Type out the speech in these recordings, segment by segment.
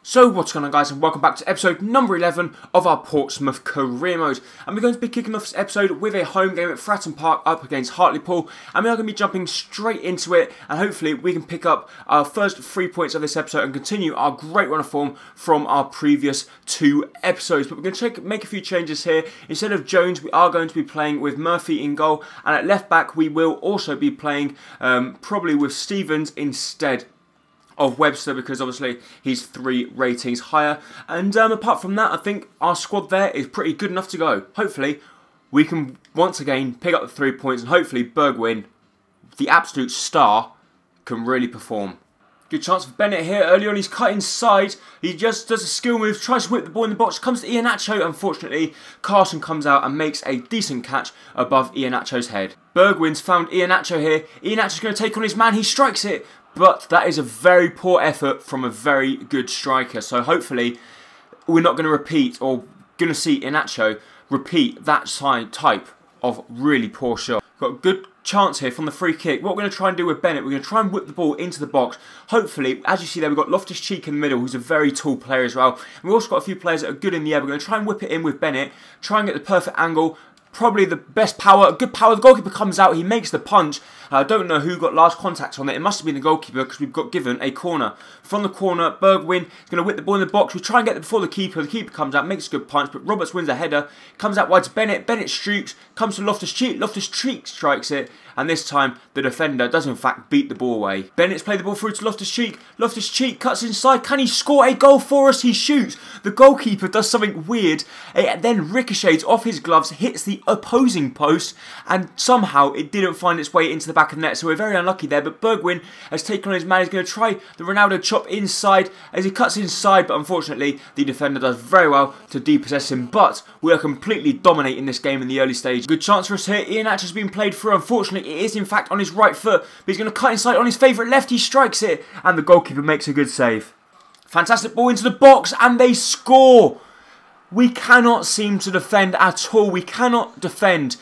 So what's going on, guys, and welcome back to episode number 11 of our Portsmouth career mode. And we're going to be kicking off this episode with a home game at Fratton Park up against Hartlepool, and we are going to be jumping straight into it, and hopefully we can pick up our first 3 points of this episode and continue our great run of form from our previous 2 episodes. But we're going to make a few changes here. Instead of Jones, we are going to be playing with Murphy in goal, and at left back we will also be playing probably with Stevens instead of Webster, because obviously he's 3 ratings higher. And apart from that, I think our squad there is pretty good enough to go. Hopefully we can once again pick up the 3 points, and hopefully Bergwijn, the absolute star, can really perform. Good chance for Bennett here. Early on, he's cut inside. He just does a skill move, tries to whip the ball in the box, comes to Iheanacho. Unfortunately, Carson comes out and makes a decent catch above Iheanacho's head. Bergwijn's found Iheanacho here. Iheanacho's going to take on his man. He strikes it, but that is a very poor effort from a very good striker. So hopefully, we're not going to repeat, or going to see Iheanacho repeat that type of really poor shot. Got a good chance here from the free kick. What we're going to try and do with Bennett, we're going to try and whip the ball into the box. Hopefully, as you see there, we've got Loftus-Cheek in the middle, who's a very tall player as well. And we've also got a few players that are good in the air. We're going to try and whip it in with Bennett, try and get the perfect angle. Probably the best power, good power. The goalkeeper comes out, he makes the punch. I don't know who got last contact on it. It must have been the goalkeeper, because we've got given a corner. From the corner, Bergwijn is going to whip the ball in the box. We try and get it before the keeper. The keeper comes out, makes a good punch, but Roberts wins a header. Comes out wide to Bennett. Bennett streaks, comes to Loftus-Cheek. Loftus-Cheek strikes it, and this time the defender does in fact beat the ball away. Bennett's played the ball through to Loftus-Cheek. Loftus-Cheek cuts inside. Can he score a goal for us? He shoots. The goalkeeper does something weird. It then ricochets off his gloves, hits the opposing post, and somehow it didn't find its way into the back of the net, so we're very unlucky there. But Bergwijn has taken on his man. He's going to try the Ronaldo chop inside as he cuts inside, but unfortunately the defender does very well to depossess him. But we are completely dominating this game in the early stage. Good chance for us here. Iheanacho has been played through. Unfortunately, it is in fact on his right foot, but he's going to cut inside on his favourite left. He strikes it, and the goalkeeper makes a good save. Fantastic ball into the box, and they score. We cannot seem to defend at all. We cannot defend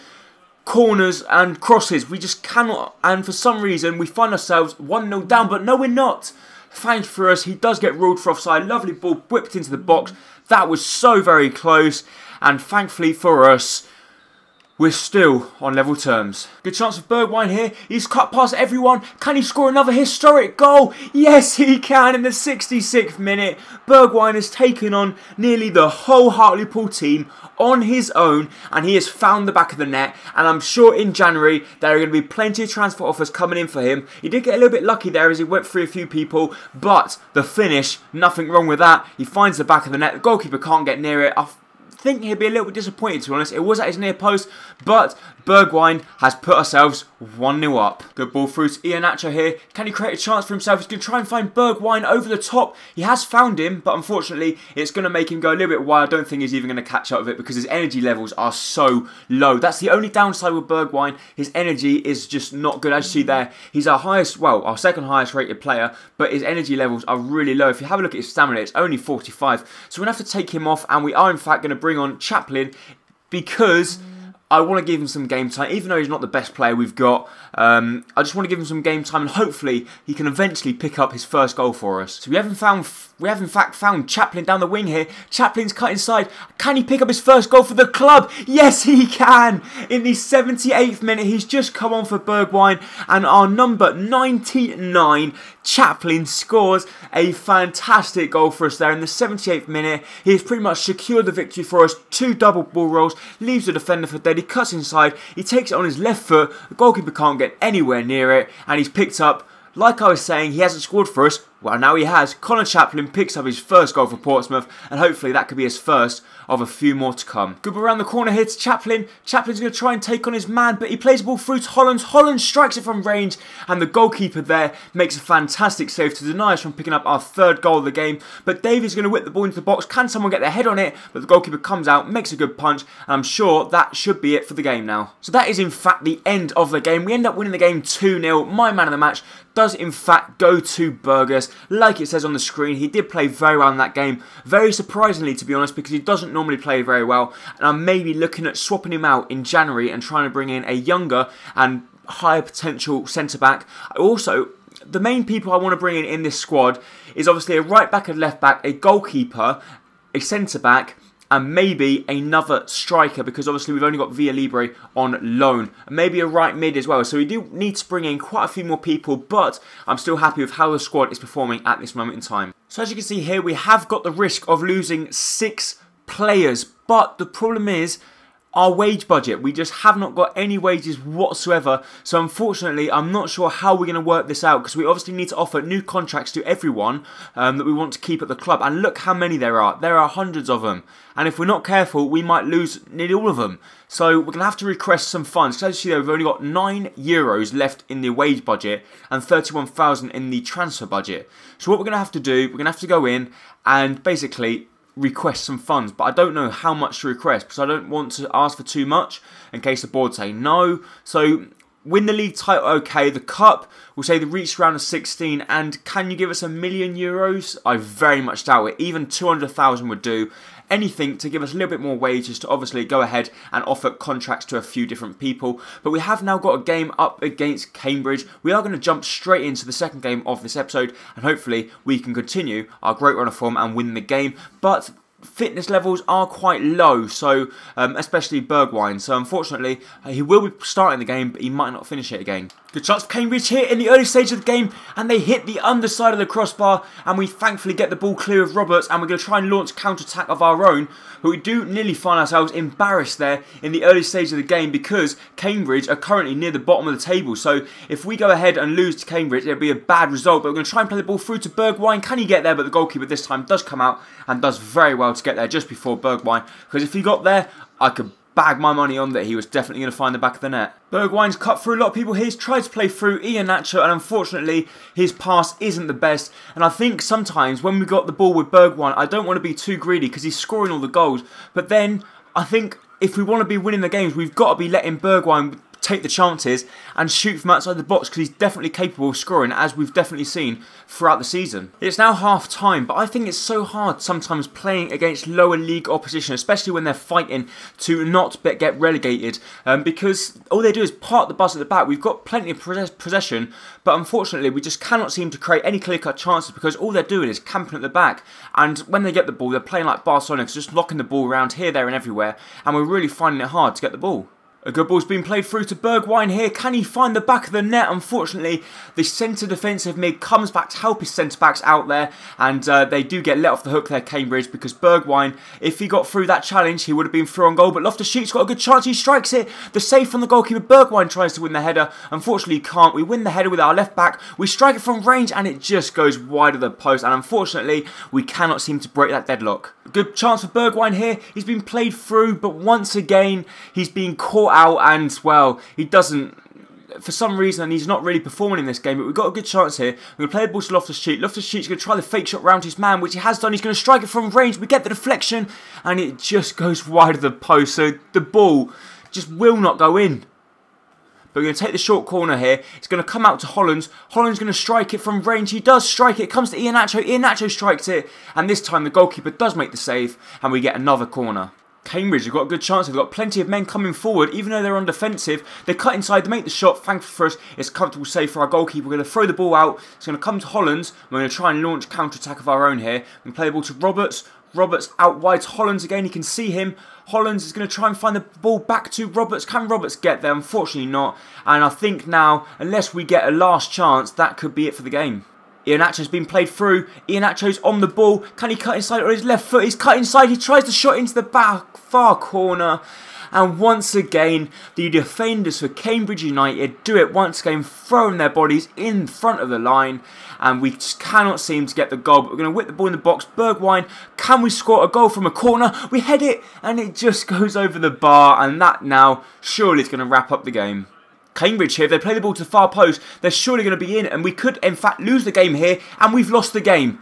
corners and crosses. We just cannot. And for some reason, we find ourselves 1-0 down. But no, we're not. Thanks for us. He does get ruled for offside. Lovely ball whipped into the box. That was so very close. And thankfully for us, we're still on level terms. Good chance of Bergwijn here. He's cut past everyone. Can he score another historic goal? Yes, he can in the 66th minute. Bergwijn has taken on nearly the whole Hartlepool team on his own, and he has found the back of the net. And I'm sure in January there are going to be plenty of transfer offers coming in for him. He did get a little bit lucky there as he went through a few people, but the finish, nothing wrong with that. He finds the back of the net. The goalkeeper can't get near it. I think he'll be a little bit disappointed, to be honest. It was at his near post, but Bergwijn has put ourselves 1-0 up. Good ball through to Iheanacho here. Can he create a chance for himself? He's going to try and find Bergwijn over the top. He has found him, but unfortunately, it's going to make him go a little bit wide. I don't think he's even going to catch up with it because his energy levels are so low. That's the only downside with Bergwijn. His energy is just not good. As you see there, he's our highest, well, our second highest rated player, but his energy levels are really low. If you have a look at his stamina, it's only 45. So we're going to have to take him off, and we are in fact going to bring on Chaplin because I want to give him some game time, even though he's not the best player we've got. I just want to give him some game time, and hopefully he can eventually pick up his first goal for us. So we have in fact found Chaplin down the wing here. Chaplin's cut inside. Can he pick up his first goal for the club? Yes, he can. In the 78th minute, he's just come on for Bergwijn, and our number 99, Chaplin, scores a fantastic goal for us there in the 78th minute. He has pretty much secured the victory for us. 2 double ball rolls, leaves the defender for dead. He cuts inside. He takes it on his left foot. The goalkeeper can't get anywhere near it, and he's picked up. Like I was saying, he hasn't scored for us. Well, now he has. Connor Chaplin picks up his first goal for Portsmouth, and hopefully that could be his first of a few more to come. Good ball around the corner here to Chaplin. Chaplin's going to try and take on his man, but he plays the ball through to Hollands. Hollands strikes it from range, and the goalkeeper there makes a fantastic save to deny us from picking up our 3rd goal of the game. But Davies going to whip the ball into the box. Can someone get their head on it? But the goalkeeper comes out, makes a good punch, and I'm sure that should be it for the game now. So that is in fact the end of the game. We end up winning the game 2-0. My man of the match does in fact go to Burgess. Like it says on the screen, he did play very well in that game. Very surprisingly, to be honest, because he doesn't normally play very well. And I'm maybe looking at swapping him out in January and trying to bring in a younger and higher potential centre-back. I also the main people I want to bring in this squad is obviously a right back and left back, a goalkeeper, a centre back, and maybe another striker, because obviously we've only got Villa Libre on loan. And maybe a right mid as well. So we do need to bring in quite a few more people, but I'm still happy with how the squad is performing at this moment in time. So as you can see here, we have got the risk of losing 6 players, but the problem is our wage budget. We just have not got any wages whatsoever, so unfortunately I'm not sure how we're going to work this out, because we obviously need to offer new contracts to everyone that we want to keep at the club, and look how many there are hundreds of them, and if we're not careful we might lose nearly all of them. So we're going to have to request some funds. So as you see, we've only got €9 left in the wage budget and 31,000 in the transfer budget. So what we're going to have to do, we're going to have to go in and basically request some funds, but I don't know how much to request because I don't want to ask for too much in case the board say no. So win the league title, okay. The cup, we'll say the reach round of 16, and can you give us €1,000,000? I very much doubt it. Even 200,000 would do. Anything to give us a little bit more wages to obviously go ahead and offer contracts to a few different people. But we have now got a game up against Cambridge. We are going to jump straight into the second game of this episode, and hopefully we can continue our great run of form and win the game. But fitness levels are quite low, so especially Bergwijn. So unfortunately, he will be starting the game, but he might not finish it again. Good chance for Cambridge here in the early stage of the game, and they hit the underside of the crossbar, and we thankfully get the ball clear of Roberts, and we're going to try and launch counter-attack of our own, but we do nearly find ourselves embarrassed there in the early stage of the game because Cambridge are currently near the bottom of the table. So if we go ahead and lose to Cambridge, it'll be a bad result, but we're going to try and play the ball through to Bergwijn. Can he get there? But the goalkeeper this time does come out and does very well to get there just before Bergwijn, because if he got there, I could bag my money on that he was definitely going to find the back of the net. Bergwijn's cut through a lot of people here. He's tried to play through Iheanacho, and unfortunately his pass isn't the best. And I think sometimes when we got the ball with Bergwijn, I don't want to be too greedy because he's scoring all the goals. But then I think if we want to be winning the games, we've got to be letting Bergwijn take the chances and shoot from outside the box, because he's definitely capable of scoring, as we've definitely seen throughout the season. It's now half time, but I think it's so hard sometimes playing against lower league opposition, especially when they're fighting to not get relegated, because all they do is park the bus at the back. We've got plenty of possession, but unfortunately we just cannot seem to create any clear-cut chances because all they're doing is camping at the back, and when they get the ball they're playing like Barcelona, just knocking the ball around here, there and everywhere, and we're really finding it hard to get the ball. A good ball's been played through to Bergwijn here. Can he find the back of the net? Unfortunately, the centre defensive mid comes back to help his centre-backs out there, and they do get let off the hook there, Cambridge, because Bergwijn, if he got through that challenge, he would have been through on goal, but Loftus-Cheek's got a good chance. He strikes it. The save from the goalkeeper. Bergwijn tries to win the header. Unfortunately, he can't. We win the header with our left back. We strike it from range, and it just goes wide of the post, and unfortunately, we cannot seem to break that deadlock. Good chance for Bergwijn here. He's been played through, but once again, he's been caught out, and, well, he doesn't, for some reason, he's not really performing in this game, but we've got a good chance here. We're going to play the ball to Loftus-Cheek. Loftus-Cheek's going to try the fake shot round his man, which he has done. He's going to strike it from range. We get the deflection, and it just goes wide of the post, so the ball just will not go in. But we're going to take the short corner here. It's going to come out to Hollands. Hollands going to strike it from range. He does strike it. It comes to Iheanacho. Iheanacho strikes it. And this time the goalkeeper does make the save. And we get another corner. Cambridge have got a good chance. They've got plenty of men coming forward. Even though they're on defensive, they cut inside. They make the shot. Thankfully for us, it's a comfortable save for our goalkeeper. We're going to throw the ball out. It's going to come to Hollands. We're going to try and launch counter-attack of our own here. We play the ball to Roberts. Roberts out wide to Hollands again. You can see him. Hollands is going to try and find the ball back to Roberts. Can Roberts get there? Unfortunately not. And I think now, unless we get a last chance, that could be it for the game. Iheanacho's been played through. Iheanacho's on the ball. Can he cut inside on his left foot? He's cut inside. He tries to shot into the back far corner. And once again, the defenders for Cambridge United do it once again, throwing their bodies in front of the line. And we just cannot seem to get the goal. But we're going to whip the ball in the box. Bergwijn, can we score a goal from a corner? We head it, and it just goes over the bar. And that now surely is going to wrap up the game. Cambridge here, if they play the ball to the far post, they're surely going to be in, and we could in fact lose the game here, and we've lost the game.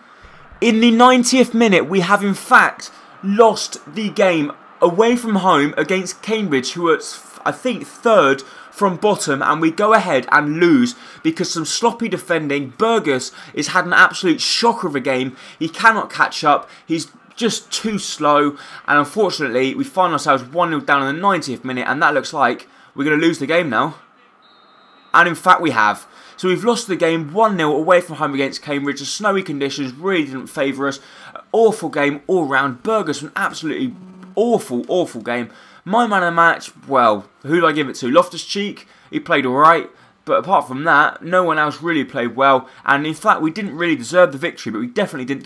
In the 90th minute, we have in fact lost the game away from home against Cambridge, who are, I think, third from bottom, and we go ahead and lose because some sloppy defending. Burgess has had an absolute shocker of a game. He cannot catch up. He's just too slow, and unfortunately, we find ourselves 1-0 down in the 90th minute, and that looks like we're going to lose the game now. And in fact we have. So we've lost the game 1-0 away from home against Cambridge. The snowy conditions really didn't favour us. Awful game all round. Burgers, an absolutely awful game. My man of the match, well, who do I give it to? Loftus-Cheek, he played alright. But apart from that, no one else really played well. And in fact, we didn't really deserve the victory, but we definitely didn't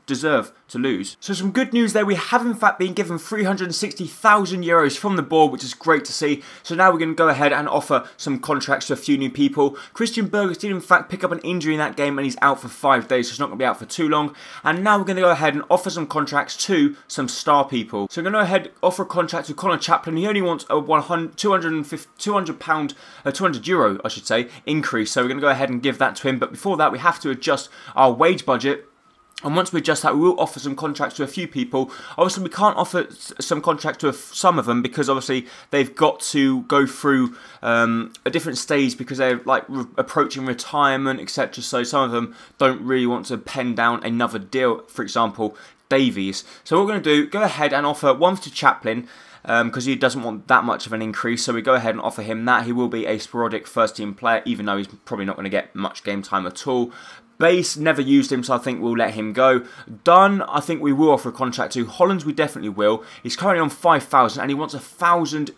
deserve to lose. So some good news there. We have in fact been given €360,000 from the board, which is great to see. So now we're going to go ahead and offer some contracts to a few new people. Christian Burgers did in fact pick up an injury in that game and he's out for 5 days, so he's not going to be out for too long. And now we're going to go ahead and offer some contracts to some star people. So we're going to go ahead and offer a contract to Connor Chaplin. He only wants a €200 I should say, increase. So we're going to go ahead and give that to him. But before that, we have to adjust our wage budget. And once we adjust that, we will offer some contracts to a few people. Obviously, we can't offer some contracts to some of them because obviously they've got to go through a different stage because they're like approaching retirement, etc. So some of them don't really want to pen down another deal. For example, Davies. So what we're going to do, go ahead and offer one to Chaplin. Because he doesn't want that much of an increase, so we go ahead and offer him that. He will be a sporadic first team player, even though he's probably not going to get much game time at all. Base, never used him, so I think we'll let him go. Dunn, I think we will offer a contract to. Hollands, we definitely will. He's currently on 5,000 and he wants a 1,000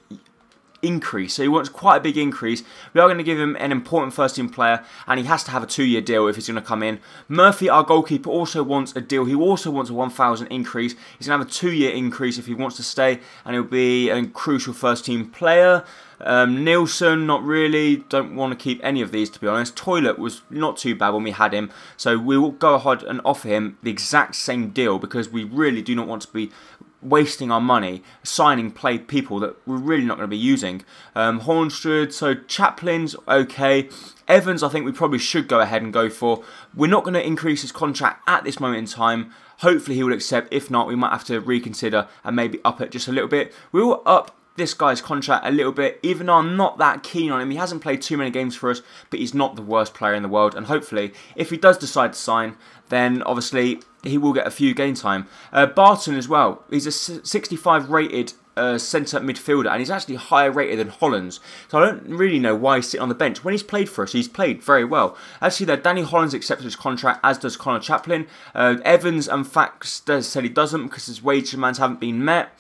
increase, so he wants quite a big increase. We are going to give him an important first team player and he has to have a 2-year deal if he's going to come in. Murphy, our goalkeeper, also wants a deal. He also wants a 1,000 increase. He's going to have a 2-year increase if he wants to stay, and he'll be a crucial first team player. Nielsen, not really, don't want to keep any of these to be honest. Toilet was not too bad when we had him, so we will go ahead and offer him the exact same deal because we really do not want to be wasting our money signing people that we're really not going to be using. Hornstrud, so Chaplin's okay. Evans, I think we probably should go ahead and go for. We're not going to increase his contract at this moment in time. Hopefully he will accept. If not, we might have to reconsider and maybe up it just a little bit. We will up this guy's contract a little bit, even though I'm not that keen on him. He hasn't played too many games for us, but he's not the worst player in the world. And hopefully, if he does decide to sign, then obviously he will get a few game time. Barton as well. He's a 65 rated centre midfielder, and he's actually higher rated than Hollands. So I don't really know why he's sitting on the bench. When he's played for us, he's played very well. Actually, though, Danny Hollands accepted his contract, as does Connor Chaplin. Evans, in fact, said he doesn't because his wage demands haven't been met.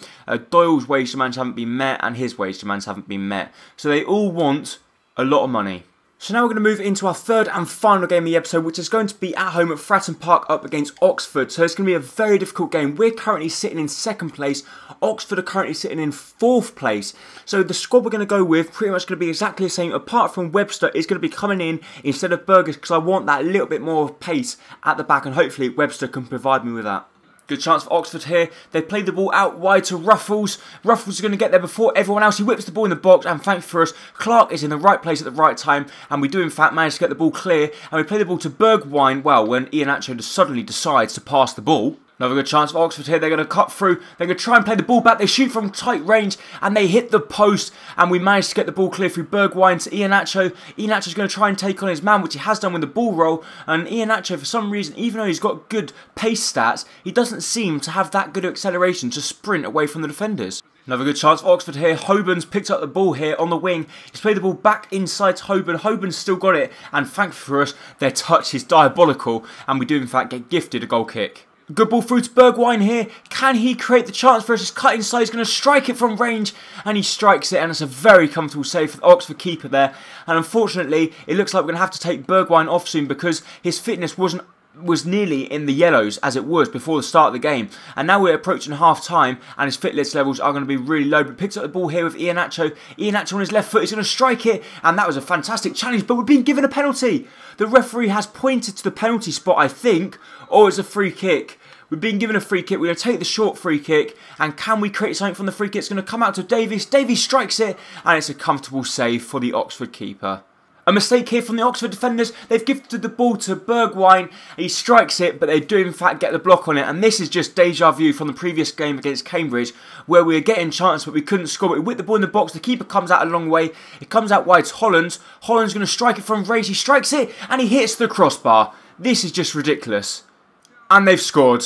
Doyle's wage demands haven't been met, and his wage demands haven't been met. So they all want a lot of money. So now we're going to move into our third and final game of the episode, which is going to be at home at Fratton Park up against Oxford. So it's going to be a very difficult game. We're currently sitting in 2nd place. Oxford are currently sitting in 4th place. So the squad we're going to go with pretty much going to be exactly the same, apart from Webster is going to be coming in instead of Burgers because I want that little bit more pace at the back, and hopefully Webster can provide me with that. Good chance for Oxford here. They played the ball out wide to Ruffles. Ruffles is going to get there before everyone else. He whips the ball in the box, and thanks for us, Clark is in the right place at the right time, and we do in fact manage to get the ball clear, and we play the ball to Bergwijn, well, when Iheanacho suddenly decides to pass the ball. Another good chance for Oxford here. They're going to cut through. They're going to try and play the ball back. They shoot from tight range and they hit the post. And we managed to get the ball clear through Bergwijn to Iheanacho. Iheanacho's going to try and take on his man, which he has done with the ball roll. And Iheanacho, for some reason, even though he's got good pace stats, he doesn't seem to have that good acceleration to sprint away from the defenders. Another good chance for Oxford here. Hoban's picked up the ball here on the wing. He's played the ball back inside to Hoban. Hoban's still got it. And thankfully for us, their touch is diabolical. And we do in fact get gifted a goal kick. Good ball through to Bergwijn here. Can he create the chance for us? He's cut inside. He's going to strike it from range. And he strikes it. And it's a very comfortable save for the Oxford keeper there. And unfortunately, it looks like we're going to have to take Bergwijn off soon because his fitness was nearly in the yellows as it was before the start of the game. And now we're approaching half time and his fitness levels are going to be really low. But picks up the ball here with Iheanacho. Iheanacho on his left foot is going to strike it, and that was a fantastic challenge, but we've been given a penalty. The referee has pointed to the penalty spot, I think, or it's a free kick. We've been given a free kick. We're going to take the short free kick, and can we create something from the free kick? It's going to come out to Davies. Davies strikes it, and it's a comfortable save for the Oxford keeper. A mistake here from the Oxford defenders. They've gifted the ball to Bergwijn. He strikes it, but they do in fact get the block on it. And this is just deja vu from the previous game against Cambridge, where we were getting chances, but we couldn't score. But we whipped the ball in the box. The keeper comes out a long way. It comes out wide to Hollands. Hollands going to strike it from range. He strikes it, and he hits the crossbar. This is just ridiculous. And they've scored.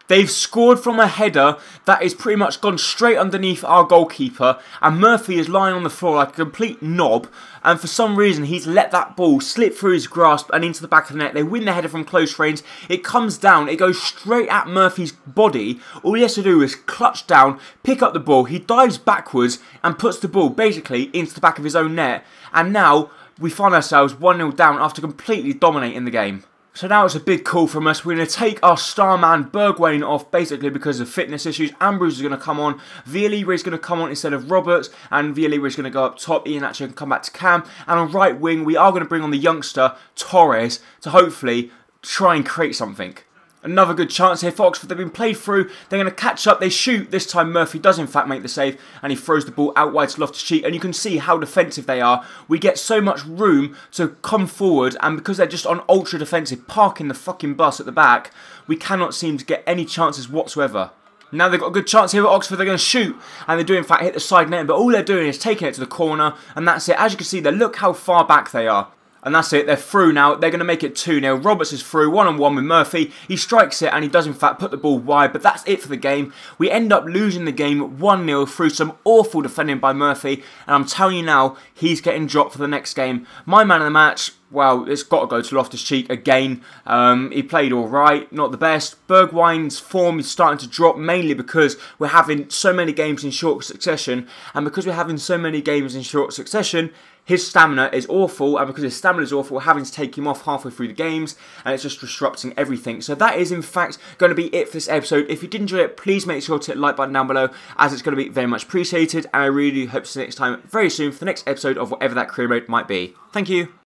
They've scored from a header that is pretty much gone straight underneath our goalkeeper, and Murphy is lying on the floor like a complete knob, and for some reason he's let that ball slip through his grasp and into the back of the net. They win the header from close range, it comes down, it goes straight at Murphy's body. All he has to do is clutch down, pick up the ball, he dives backwards and puts the ball basically into the back of his own net, and now we find ourselves 1-0 down after completely dominating the game. So now it's a big call from us. We're going to take our star man Bergwijn off basically because of fitness issues. Ambrose is going to come on. Villalibre is going to come on instead of Roberts. And Villalibre is going to go up top. Iheanacho can come back to Cam. And on right wing, we are going to bring on the youngster, Torres, to hopefully try and create something. Another good chance here for Oxford. They've been played through. They're going to catch up. They shoot. This time Murphy does in fact make the save. And he throws the ball out wide to Loftus-Cheek. And you can see how defensive they are. We get so much room to come forward. And because they're just on ultra defensive, parking the fucking bus at the back, we cannot seem to get any chances whatsoever. Now they've got a good chance here at Oxford. They're going to shoot. And they do in fact hit the side net. But all they're doing is taking it to the corner. And that's it. As you can see there, look how far back they are. And that's it, they're through now. They're going to make it 2-0. Roberts is through, one-on-one with Murphy. He strikes it and he does in fact put the ball wide, but that's it for the game. We end up losing the game 1-0 through some awful defending by Murphy. And I'm telling you now, he's getting dropped for the next game. My man of the match, well, it's got to go to Loftus-Cheek again. He played alright, not the best. Bergwijn's form is starting to drop, mainly because we're having so many games in short succession. And because we're having so many games in short succession, his stamina is awful, and because his stamina is awful, we're having to take him off halfway through the games, and it's just disrupting everything. So that is, in fact, going to be it for this episode. If you did enjoy it, please make sure to hit the like button down below, as it's going to be very much appreciated, and I really hope to see you next time very soon for the next episode of whatever that career mode might be. Thank you.